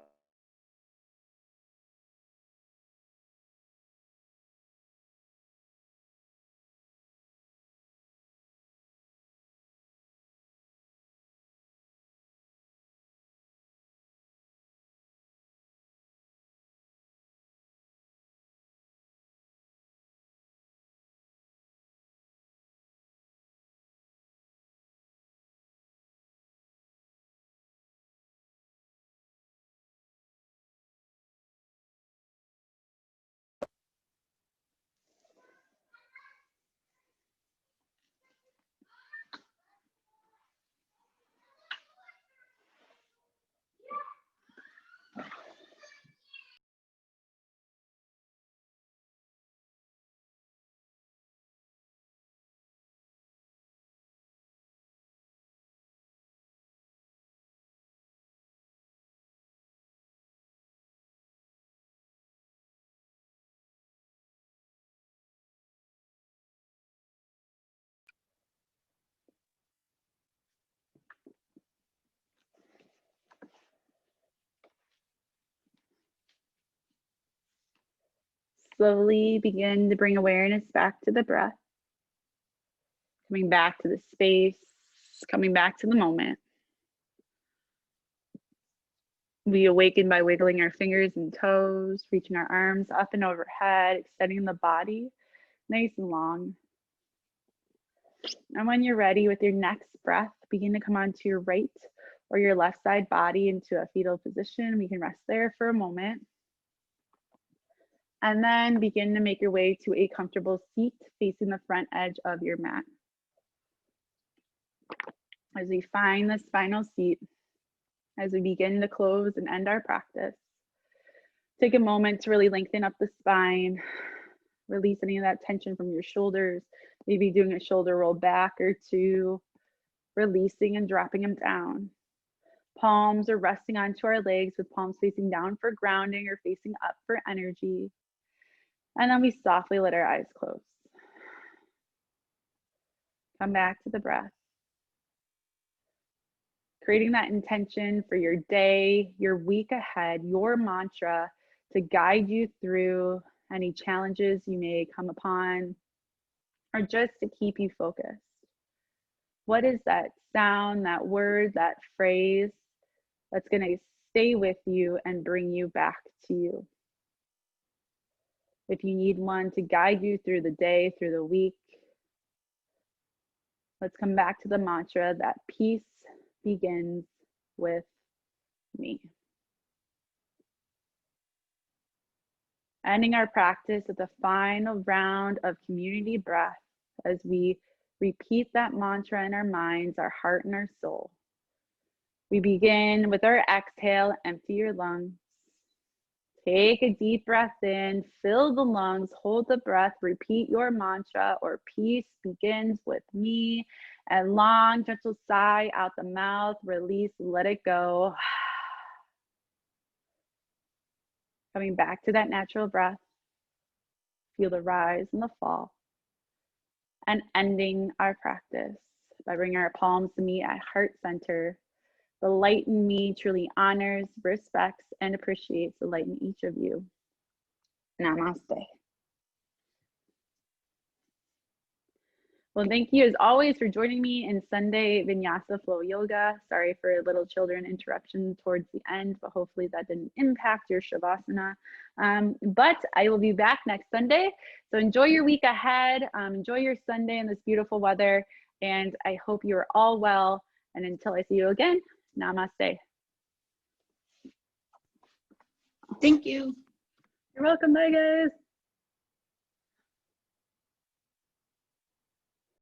Speaker 1: Slowly begin to bring awareness back to the breath, coming back to the space, coming back to the moment. We awaken by wiggling our fingers and toes, reaching our arms up and overhead, extending the body nice and long. And when you're ready with your next breath, begin to come onto your right or your left side body into a fetal position. We can rest there for a moment. And then begin to make your way to a comfortable seat facing the front edge of your mat. As we find this final seat, as we begin to close and end our practice, take a moment to really lengthen up the spine, release any of that tension from your shoulders, maybe doing a shoulder roll back or two, releasing and dropping them down. Palms are resting onto our legs with palms facing down for grounding or facing up for energy. And then we softly let our eyes close. Come back to the breath. Creating that intention for your day, your week ahead, your mantra to guide you through any challenges you may come upon, or just to keep you focused. What is that sound, that word, that phrase that's going to stay with you and bring you back to you. If you need one to guide you through the day, through the week, let's come back to the mantra that peace begins with me. Ending our practice with a final round of community breath as we repeat that mantra in our minds, our heart, and our soul. We begin with our exhale. Empty your lungs. Take a deep breath in, fill the lungs, hold the breath, repeat your mantra or peace begins with me. And long, gentle sigh out the mouth, release, let it go. Coming back to that natural breath. Feel the rise and the fall. And ending our practice by bringing our palms to meet at heart center. The light in me truly honors, respects, and appreciates the light in each of you. Namaste. Well, thank you as always for joining me in Sunday Vinyasa Flow Yoga. Sorry for little children interruption towards the end, but hopefully that didn't impact your Shavasana. But I will be back next Sunday. So enjoy your week ahead. Enjoy your Sunday in this beautiful weather. And I hope you're all well. And until I see you again, namaste.
Speaker 3: Thank you.
Speaker 1: You're welcome. Bye, guys.